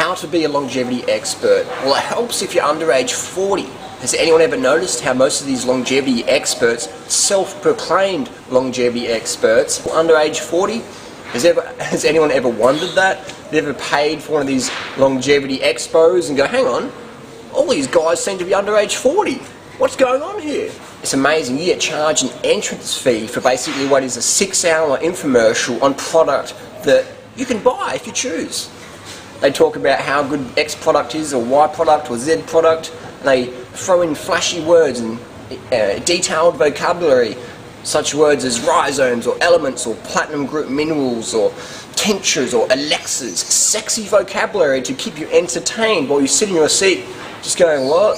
How to be a longevity expert. Well, it helps if you're under age 40. Has anyone ever noticed how most of these longevity experts, self-proclaimed longevity experts, are under age 40? Has anyone ever wondered that? Have you ever paid for one of these longevity expos and go, hang on, all these guys seem to be under age 40. What's going on here? It's amazing. You get charged an entrance fee for basically what is a 6-hour infomercial on product that you can buy if you choose. They talk about how good X product is, or Y product, or Z product, and they throw in flashy words and detailed vocabulary, such words as rhizomes, or elements, or platinum group minerals, or tinctures, or elixirs. Sexy vocabulary to keep you entertained while you sit in your seat just going, what?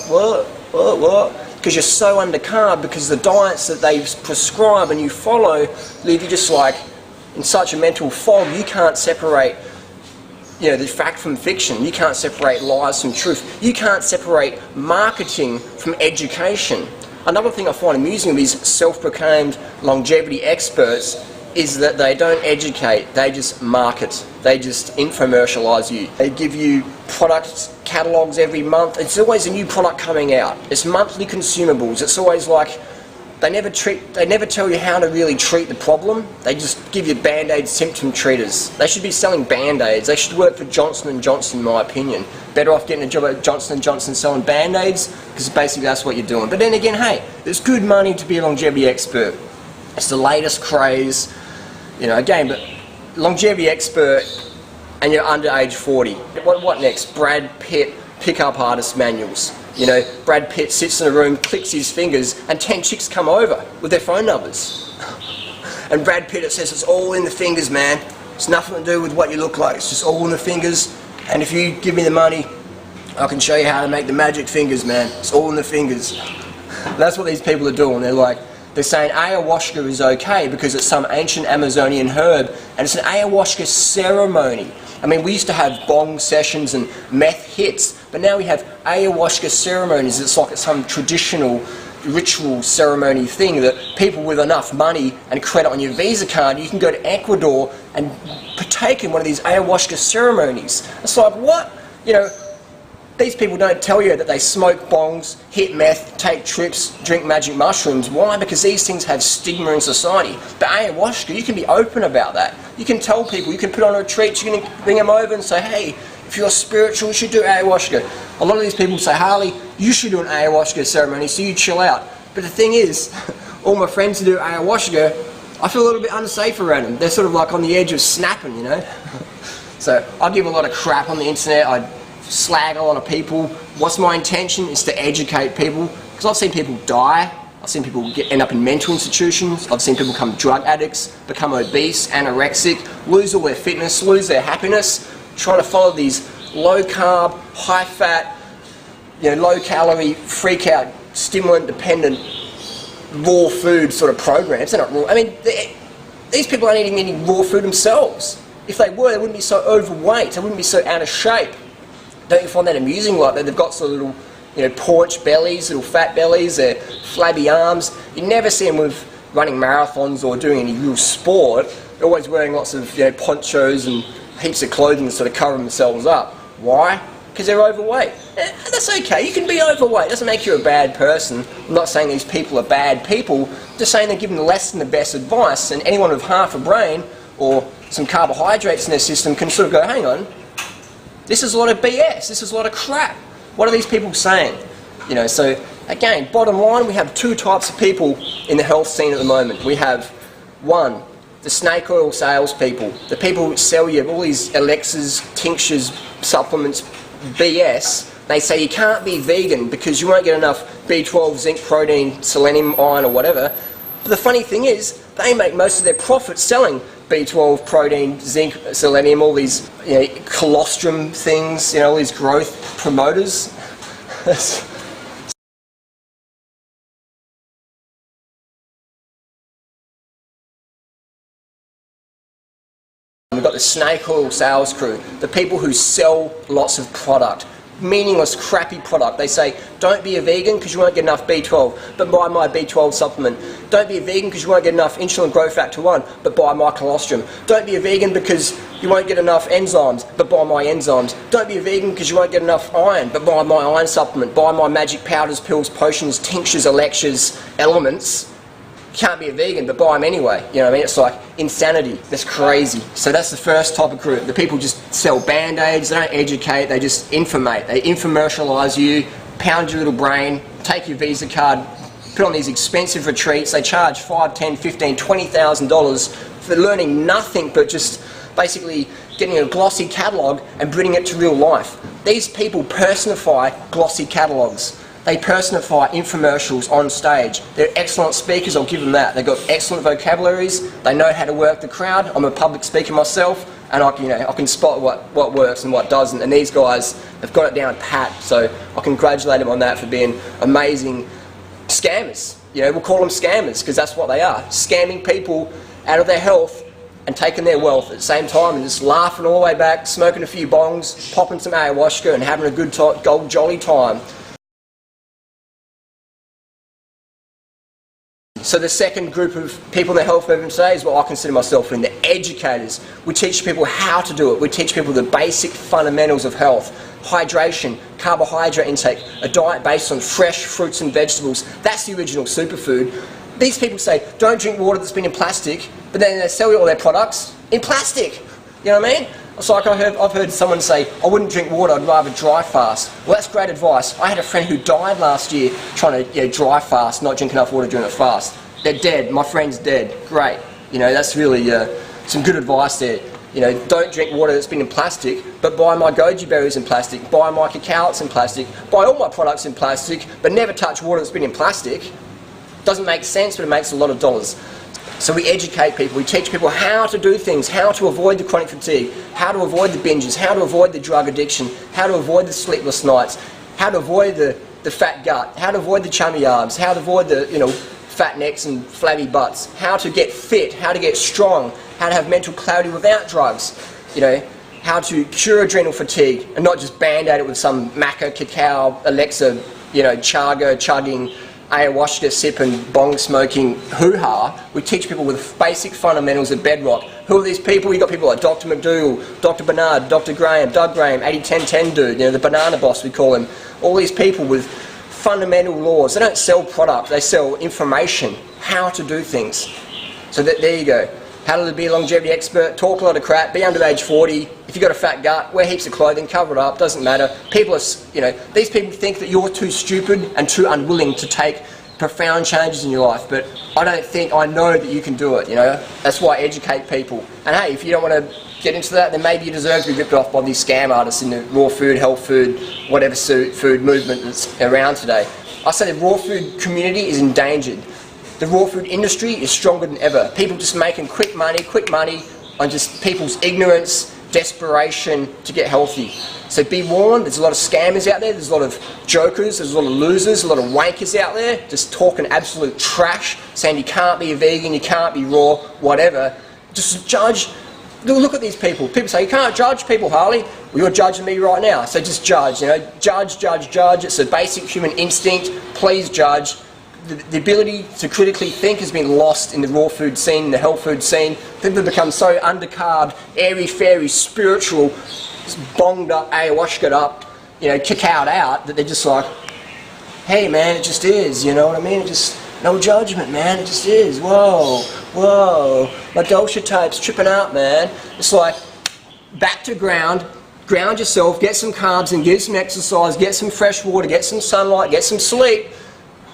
Because you're so undercarb, because the diets that they prescribe and you follow leave you just like in such a mental fog you can't separate the fact from fiction. You can't separate lies from truth. You can't separate marketing from education. Another thing I find amusing with these self-proclaimed longevity experts is that they don't educate, they just market. They just infomercialise you. They give you product catalogues every month. It's always a new product coming out. It's monthly consumables. It's always like they never tell you how to really treat the problem. They just give you Band-Aid symptom treaters. They should be selling Band-Aids. They should work for Johnson & Johnson, in my opinion. Better off getting a job at Johnson & Johnson selling Band-Aids, because basically that's what you're doing. But then again, hey, there's good money to be a longevity expert. It's the latest craze. Again, but longevity expert and you're under age 40. What next? Brad Pitt pickup artist manuals. Brad Pitt sits in a room, clicks his fingers, and 10 chicks come over with their phone numbers. And Brad Pitt, it says, it's all in the fingers, man. It's nothing to do with what you look like. It's just all in the fingers. And if you give me the money, I can show you how to make the magic fingers, man. It's all in the fingers. That's what these people are doing. They're saying ayahuasca is okay because it's some ancient Amazonian herb, and it's an ayahuasca ceremony. I mean, we used to have bong sessions and meth hits, but now we have ayahuasca ceremonies. It's like some traditional ritual ceremony thing that people with enough money and credit on your Visa card, you can go to Ecuador and partake in one of these ayahuasca ceremonies. It's like, what? These people don't tell you that they smoke bongs, hit meth, take trips, drink magic mushrooms. Why? Because these things have stigma in society. But ayahuasca, you can be open about that. You can tell people, you can put on retreats, you can bring them over and say, hey, if you're spiritual, you should do ayahuasca. A lot of these people say, Harley, you should do an ayahuasca ceremony, so you chill out. But the thing is, all my friends who do ayahuasca, I feel a little bit unsafe around them. They're sort of like on the edge of snapping, So I give a lot of crap on the internet. I slag a lot of people. What's my intention? Is to educate people, because I've seen people die. I've seen people end up in mental institutions. I've seen people become drug addicts, become obese, anorexic, lose all their fitness, lose their happiness, trying to follow these low carb, high fat, low calorie, freak out, stimulant dependent, raw food sort of programs. They're not raw. I mean, these people aren't eating any raw food themselves. If they were, they wouldn't be so overweight. They wouldn't be so out of shape. Don't you find that amusing? Like that, they've got sort of little, paunch bellies, little fat bellies, their flabby arms. You never see them with running marathons or doing any real sport. They're always wearing lots of ponchos and heaps of clothing to sort of cover themselves up. Why? Because they're overweight. That's okay. You can be overweight. It doesn't make you a bad person. I'm not saying these people are bad people. I'm just saying they're given less than the best advice, and anyone with half a brain or some carbohydrates in their system can sort of go, hang on, this is a lot of BS, this is a lot of crap. What are these people saying? So again, bottom line, we have two types of people in the health scene at the moment. We have, one, the snake oil salespeople, the people who sell you all these elixirs, tinctures, supplements, BS. They say you can't be vegan because you won't get enough B12, zinc, protein, selenium, iron or whatever. But the funny thing is, they make most of their profit selling B12, protein, zinc, selenium, all these colostrum things, all these growth promoters. We've got the snake oil sales crew, the people who sell lots of product. meaningless, crappy product. They say, don't be a vegan because you won't get enough B12, but buy my B12 supplement. Don't be a vegan because you won't get enough insulin growth factor 1, but buy my colostrum. Don't be a vegan because you won't get enough enzymes, but buy my enzymes. Don't be a vegan because you won't get enough iron, but buy my iron supplement. Buy my magic powders, pills, potions, tinctures, elixirs, elements. You can't be a vegan, but buy them anyway. You know what I mean? It's like insanity. That's crazy. So that's the first type of group. The people just sell band-aids, they don't educate, they just informate. They infomercialise you, pound your little brain, take your Visa card, put on these expensive retreats. They charge $5, $10, $15, $20,000 for learning nothing but just basically getting a glossy catalogue and bringing it to real life. These people personify glossy catalogues. They personify infomercials on stage. They're excellent speakers, I'll give them that. They've got excellent vocabularies, they know how to work the crowd. I'm a public speaker myself, and I can spot what works and what doesn't, and these guys have got it down pat, so I congratulate them on that for being amazing scammers. You know, we'll call them scammers, because that's what they are. Scamming people out of their health and taking their wealth at the same time, and just laughing all the way back, smoking a few bongs, popping some ayahuasca and having a good jolly time. So the second group of people in the health movement today is what I consider myself in, the educators. We teach people how to do it. We teach people the basic fundamentals of health. Hydration, carbohydrate intake, a diet based on fresh fruits and vegetables. That's the original superfood. These people say, don't drink water that's been in plastic, but then they sell all their products in plastic. You know what I mean? It's like I've heard someone say, I wouldn't drink water, I'd rather dry fast. Well, that's great advice. I had a friend who died last year trying to dry fast, not drink enough water during a fast. They're dead. My friend's dead. Great. You know, that's really some good advice there. You know, don't drink water that's been in plastic, but buy my goji berries in plastic, buy my cacao in plastic, buy all my products in plastic, but never touch water that's been in plastic. Doesn't make sense, but it makes a lot of dollars. So we educate people, we teach people how to do things, how to avoid the chronic fatigue, how to avoid the binges, how to avoid the drug addiction, how to avoid the sleepless nights, how to avoid the fat gut, how to avoid the chummy arms, how to avoid the fat necks and flabby butts, how to get fit, how to get strong, how to have mental clarity without drugs, how to cure adrenal fatigue and not just band-aid it with some maca, cacao, Alexa, chaga, chugging, ayahuasca sipping, bong smoking hoo-ha. We teach people with basic fundamentals of bedrock. Who are these people? You've got people like Dr. McDougall, Dr. Bernard, Dr. Graham, Doug Graham, 80-10-10 dude, the banana boss we call him. All these people with fundamental laws. They don't sell product, they sell information, how to do things. So there you go. How to be a longevity expert, talk a lot of crap, be under age 40, if you've got a fat gut, wear heaps of clothing, cover it up, doesn't matter. People are, these people think that you're too stupid and too unwilling to take profound changes in your life, but I know that you can do it, That's why I educate people. And hey, if you don't want to get into that, then maybe you deserve to be ripped off by these scam artists in the raw food, health food, whatever food movement that's around today. I say the raw food community is endangered. The raw food industry is stronger than ever. People just making quick money on just people's ignorance, desperation to get healthy. So be warned, there's a lot of scammers out there, there's a lot of jokers, there's a lot of losers, a lot of wankers out there, just talking absolute trash, saying you can't be a vegan, you can't be raw, whatever. Just judge. Look at these people. People say, you can't judge people, Harley. Well, you're judging me right now, so just judge, judge. It's a basic human instinct. Please judge. The ability to critically think has been lost in the raw food scene, the health food scene. People have become so undercarved, airy-fairy, spiritual, bonged up, ayahuasca'd up, cacaoed out, that they're just like, hey man, it just is, you know what I mean? It just, no judgment, man, it just is. Whoa, my dosha type's tripping out, man. It's like, back to ground yourself, get some carbs and get some exercise, get some fresh water, get some sunlight, get some sleep,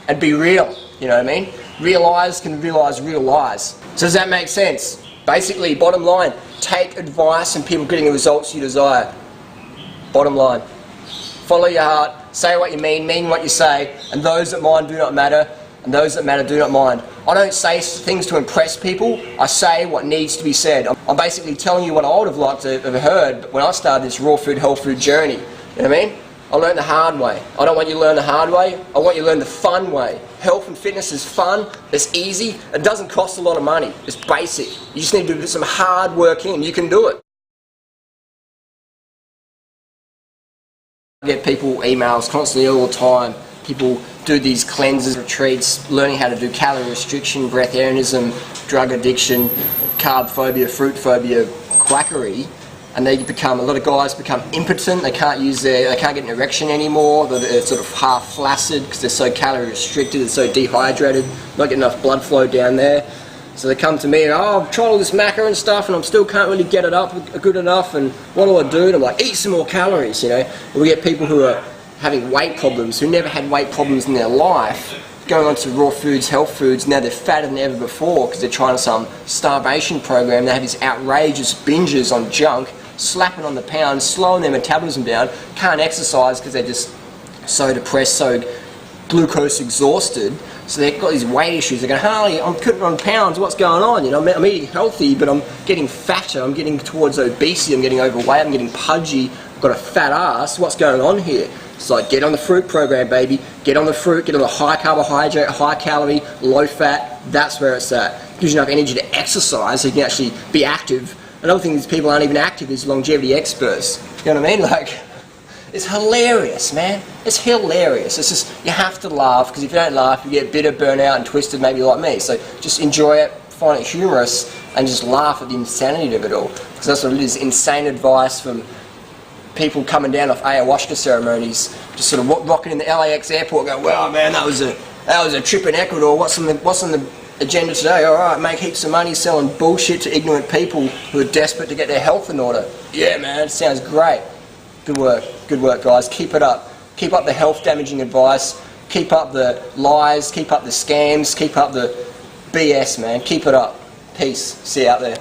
and be real, you know what I mean? Real eyes can realize real lies. So does that make sense? Basically, bottom line, take advice and people getting the results you desire. Bottom line. Follow your heart, say what you mean what you say, and those that mind do not matter, and those that matter do not mind. I don't say things to impress people, I say what needs to be said. I'm basically telling you what I would have liked to have heard when I started this raw food, health food journey. You know what I mean? I learned the hard way. I don't want you to learn the hard way, I want you to learn the fun way. Health and fitness is fun, it's easy, it doesn't cost a lot of money, it's basic. You just need to do some hard work and you can do it. get people emails constantly all the time. People do these cleanses, retreats, learning how to do calorie restriction, breatharianism, drug addiction, carb phobia, fruit phobia, quackery, and they become, a lot of guys become impotent. They can't get an erection anymore. They're sort of half flaccid because they're so calorie restricted, they're so dehydrated, not getting enough blood flow down there. So they come to me and, oh, I've tried all this macro and stuff and I still can't really get it up good enough, and what do I do? And I'm like, eat some more calories, you know. And we get people who are having weight problems, who never had weight problems in their life, going on to raw foods, health foods. Now they're fatter than ever before because they're trying some starvation program. They have these outrageous binges on junk, slapping on the pounds, slowing their metabolism down, can't exercise because they're just so depressed, so glucose exhausted. So they've got these weight issues. They're going, Harley, I'm putting on pounds, what's going on? You know, I'm eating healthy, but I'm getting fatter, I'm getting towards obesity, I'm getting overweight, I'm getting pudgy, I've got a fat ass, what's going on here? It's like, get on the fruit program, baby. Get on the fruit, get on the high carbohydrate, high calorie, low fat. That's where it's at. Gives you enough energy to exercise so you can actually be active. Another thing is people aren't even active is longevity experts. You know what I mean? Like, it's hilarious, man. It's hilarious. It's just, you have to laugh, because if you don't laugh, you get bitter, burnout, and twisted, maybe like me. So just enjoy it, find it humorous, and just laugh at the insanity of it all. Because that's what it is, insane advice from people coming down off ayahuasca ceremonies, just sort of rocking in the LAX airport, going, "Well, man, that was a trip in Ecuador. What's on the agenda today? All right, make heaps of money selling bullshit to ignorant people who are desperate to get their health in order." Yeah, man, sounds great. Good work, guys. Keep it up. Keep up the health-damaging advice. Keep up the lies. Keep up the scams. Keep up the BS, man. Keep it up. Peace. See you out there.